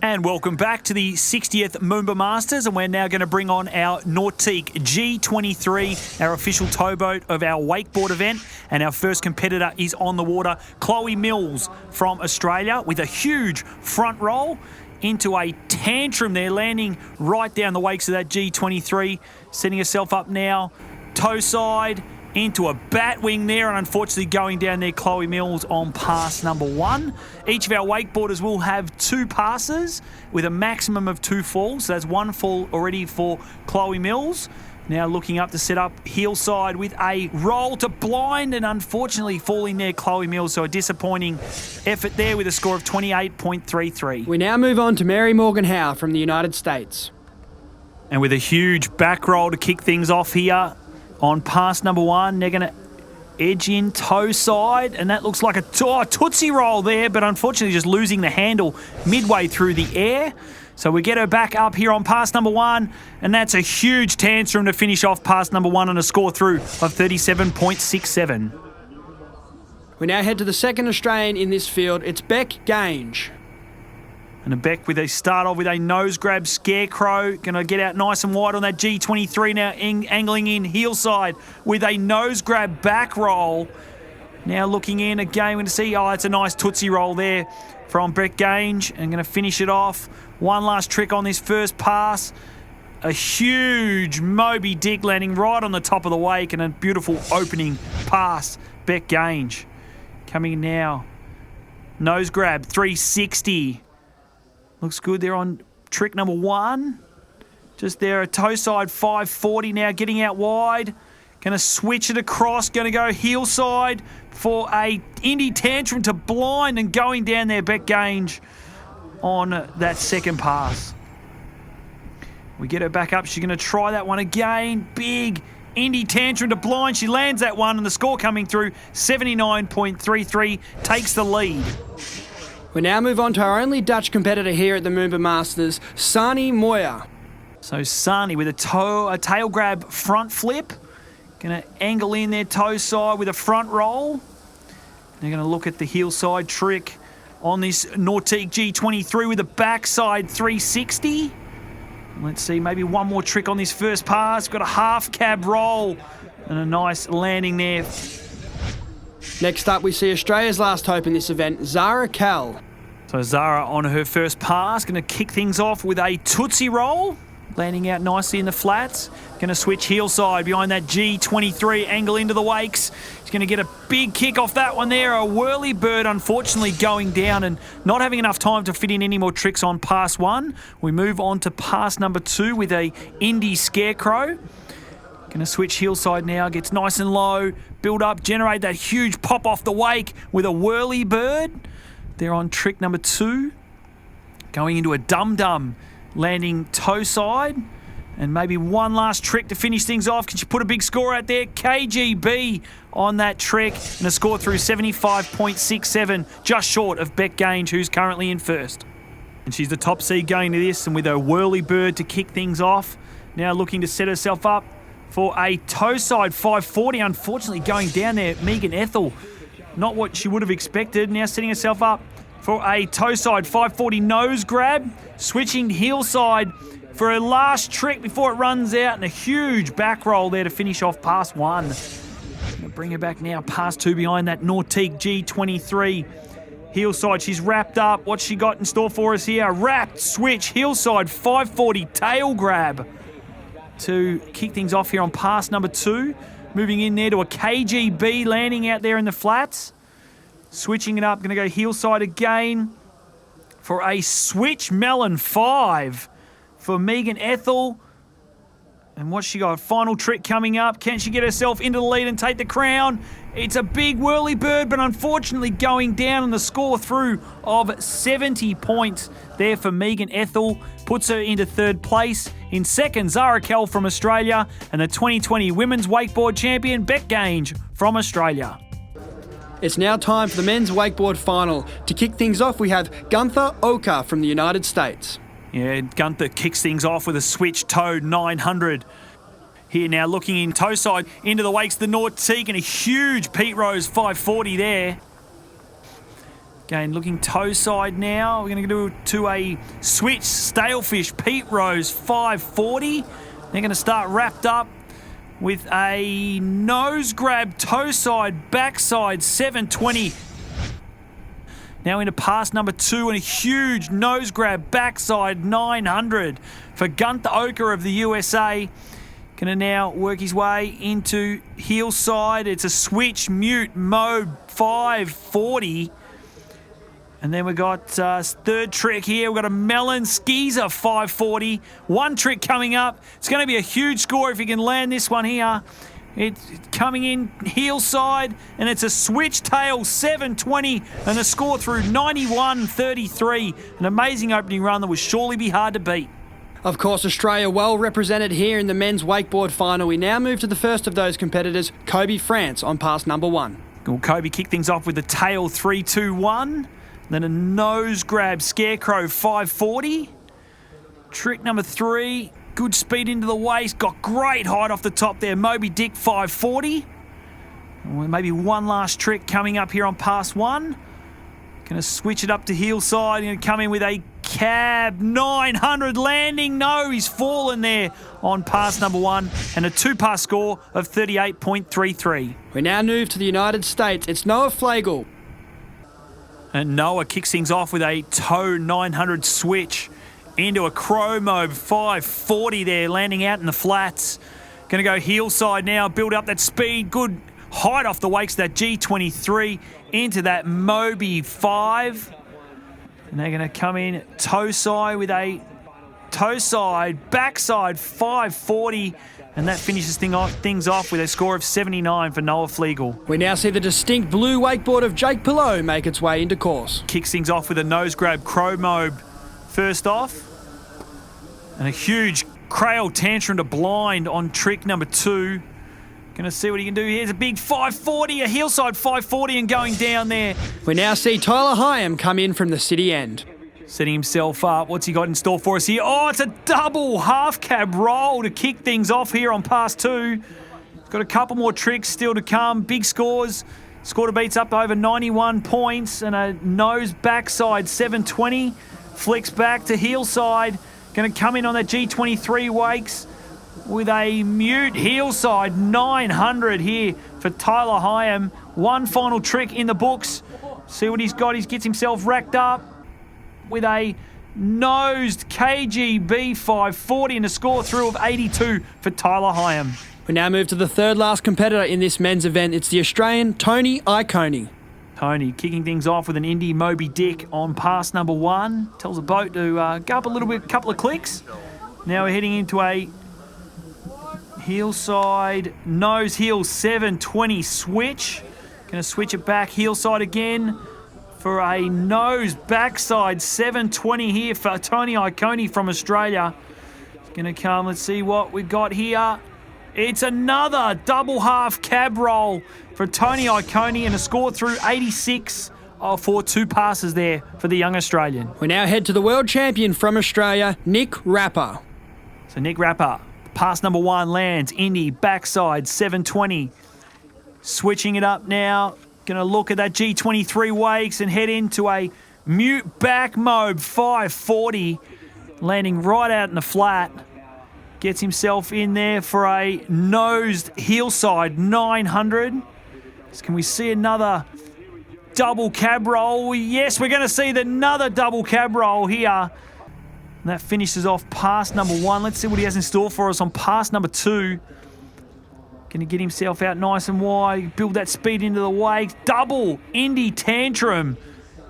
And welcome back to the 60th Moomba Masters, and we're now going to bring on our Nautique G23, our official towboat of our wakeboard event, and our first competitor is on the water, Chloe Mills from Australia, with a huge front roll into a tantrum there, landing right down the wakes of that G23, setting herself up now, toe side, into a bat wing there, and unfortunately going down there, Chloe Mills on pass number 1. Each of our wakeboarders will have 2 passes with a maximum of 2 falls. So that's 1 fall already for Chloe Mills. Now looking up to set up heel side with a roll to blind, and unfortunately falling there, Chloe Mills. So a disappointing effort there with a score of 28.33. We now move on to Mary Morgan Howe from the United States. And with a huge back roll to kick things off here, on pass number 1, they're going to edge in toe side, and that looks like a tootsie roll there, but unfortunately just losing the handle midway through the air. So we get her back up here on pass number 1, and that's a huge tantrum to finish off pass number 1 and a score through of 37.67. We now head to the second Australian in this field. It's Beck Gange. And a Beck with a start off with a nose grab scarecrow. Going to get out nice and wide on that G23 now, angling in heel side with a nose grab back roll. Now looking in again, we're going to see, it's a nice tootsie roll there from Beck Gange. And going to finish it off. One last trick on this first pass. A huge Moby Dick landing right on the top of the wake, and a beautiful opening pass, Beck Gange. Coming in now. Nose grab, 360. Looks good there on trick number 1. Just there, a toe side 540 now, getting out wide. Going to switch it across, going to go heel side for a Indy tantrum to blind, and going down there, Beck Gange on that second pass. We get her back up. She's going to try that one again. Big Indy tantrum to blind. She lands that one, and the score coming through, 79.33, takes the lead. We now move on to our only Dutch competitor here at the Moomba Masters, Sani Moya. So Sani with a tail grab front flip. Going to angle in their toe side with a front roll. They're going to look at the heel side trick on this Nautique G23 with a backside 360. Let's see, maybe one more trick on this first pass. Got a half cab roll and a nice landing there. Next up, we see Australia's last hope in this event, Zara Kell. So Zara on her first pass, going to kick things off with a tootsie roll, landing out nicely in the flats. Going to switch heel side behind that G23, angle into the wakes. She's going to get a big kick off that one there. A whirly bird, unfortunately, going down and not having enough time to fit in any more tricks on pass 1. We move on to pass number 2 with a Indy scarecrow. Going to switch heel side now, gets nice and low, build up, generate that huge pop off the wake with a whirly bird. They're on trick number 2. Going into a dum-dum, landing toe side. And maybe one last trick to finish things off. Can she put a big score out there? KGB on that trick, and a score through 75.67, just short of Beck Gange, who's currently in first. And she's the top seed going to this, and with a whirly bird to kick things off. Now looking to set herself up for a toe side 540. Unfortunately going down there, Megan Ethel, not what she would have expected. Now setting herself up for a toe side 540 nose grab, switching heel side for her last trick before it runs out, and a huge back roll there to finish off pass 1. Gonna bring her back now, pass 2 behind that Nautique G23. Heel side, she's wrapped up. What's she got in store for us here? Wrapped, switch, heel side 540 tail grab to kick things off here on pass number 2. Moving in there to a KGB, landing out there in the flats. Switching it up, going to go heel side again for a switch melon 5 for Megan Ethel. And what's she got? Final trick coming up. Can she get herself into the lead and take the crown? It's a big whirly bird, but unfortunately going down, and the score through of 70 points there for Megan Ethel puts her into third place. In second, Zara Kell from Australia, and the 2020 Women's Wakeboard Champion, Beck Gange from Australia. It's now time for the men's wakeboard final. To kick things off, we have Gunther Oka from the United States. Yeah, Gunther kicks things off with a switch toe 900. Here now looking in toe side into the wakes, the Nautique, and a huge Pete Rose 540 there. Again, looking toe side now. We're going to go to a switch stalefish. Pete Rose, 540. They're going to start wrapped up with a nose grab, toe side, backside, 720. Now into pass number 2 and a huge nose grab, backside, 900 for Gunther Oka of the USA. Going to now work his way into heel side. It's a switch mute mode, 540. And then we got third trick here. We've got a Melon Skeezer, 540. One trick coming up. It's going to be a huge score if he can land this one here. It's coming in heel side, and it's a switch tail, 720, and a score through 91.33. An amazing opening run that will surely be hard to beat. Of course, Australia well represented here in the men's wakeboard final. We now move to the first of those competitors, Kobe France, on pass number 1. Well, Kobe kicked things off with the tail, 3-2-1. Then a nose grab, Scarecrow, 540. Trick number 3, good speed into the waist. Got great height off the top there. Moby Dick, 540. Well, maybe one last trick coming up here on pass 1. Going to switch it up to heel side. Going to come in with a cab, 900 landing. No, he's fallen there on pass number 1. And a 2-pass score of 38.33. We now move to the United States. It's Noah Flegel. And Noah kicks things off with a toe 900 switch into a chromo 540 there, landing out in the flats. Going to go heel side now, build up that speed. Good height off the wakes, that G23 into that Moby 5. And they're going to come in toe side with a toe side, backside 540. And that finishes things off with a score of 79 for Noah Flegel. We now see the distinct blue wakeboard of Jake Pillow make its way into course. Kicks things off with a nose grab, Chromobe first off. And a huge Crail Tantrum to blind on trick number 2. Going to see what he can do here. It's a big 540, a heel side 540 and going down there. We now see Tyler Hyam come in from the city end. Setting himself up. What's he got in store for us here? Oh, it's a double half cab roll to kick things off here on pass 2. Got a couple more tricks still to come. Big scores. Score to beats up to over 91 points and a nose backside 720. Flicks back to heel side. Going to come in on that G23 wakes with a mute heel side 900 here for Tyler Hyam. One final trick in the books. See what he's got. He gets himself racked up with a nosed KGB 540 and a score through of 82 for Tyler Hyam. We now move to the third last competitor in this men's event. It's the Australian Tony Iacone. Tony kicking things off with an Indy Moby Dick on pass number 1. Tells the boat to go up a little bit, couple of clicks. Now we're heading into a heel side, nose heel 720 switch. Going to switch it back, heel side again for a nose backside 720 here for Tony Iacone from Australia. It's going to come, let's see what we've got here. It's another double half cab roll for Tony Iacone and a score through 86 for 2 passes there for the young Australian. We now head to the world champion from Australia, Nick Rapper. So Nick Rapper, pass number 1 lands, Indy, backside 720. Switching it up now. Going to look at that G23 wakes and head into a mute back mode 540, landing right out in the flat. Gets himself in there for a nosed heel side 900. So can we see another double cab roll? Yes, we're going to see another double cab roll here. And that finishes off pass number 1. Let's see what he has in store for us on pass number 2. Going to get himself out nice and wide, build that speed into the wakes. Double Indy Tantrum.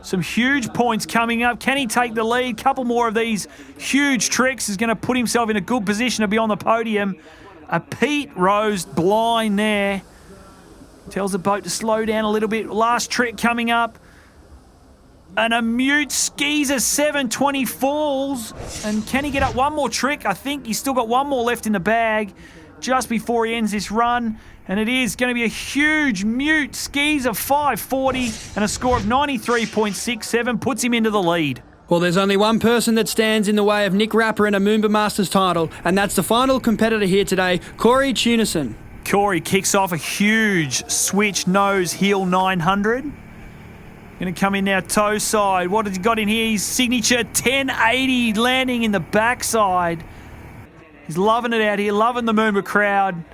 Some huge points coming up. Can he take the lead? Couple more of these huge tricks is going to put himself in a good position to be on the podium. A Pete Rose blind there. Tells the boat to slow down a little bit. Last trick coming up. And a mute Skeezer 720 falls. And can he get up one more trick? I think he's still got one more left in the bag just before he ends this run. And it is going to be a huge mute Skeezer 540 and a score of 93.67 puts him into the lead. Well, there's only one person that stands in the way of Nick Rapper and a Moomba Masters title, and that's the final competitor here today, Corey Tunison. Corey kicks off a huge switch nose heel 900. Going Going to come in now toe side. What has he got in here? His signature 1080 landing in the backside. He's loving it out here, loving the Moomba crowd.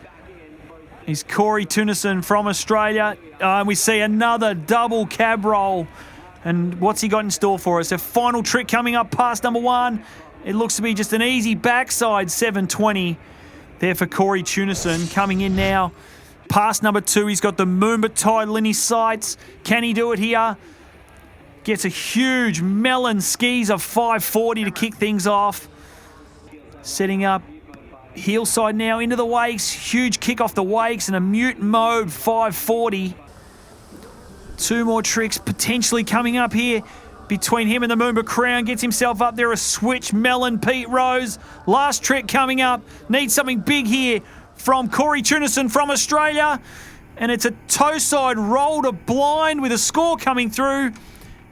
He's Corey Tunison from Australia. And we see another double cab roll. And what's he got in store for us? A final trick coming up past number 1. It looks to be just an easy backside 720 there for Corey Tunison. Coming in now past number 2. He's got the Moomba title in his sights. Can he do it here? Gets a huge melon skis of 540 to kick things off. Setting up heel side now into the wakes. Huge kick off the wakes and a mute mode 540. 2 more tricks potentially coming up here between him and the Moomba Crown. Gets himself up there, a switch melon Pete Rose. Last trick coming up. Needs something big here from Corey Tunison from Australia. And it's a toe side roll to blind with a score coming through.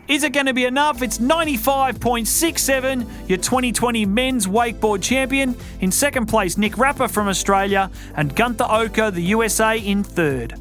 Is it going to be enough? It's 95.67, your 2020 men's wakeboard champion. In second place, Nick Rapper from Australia and Gunther Oka, the USA, in third.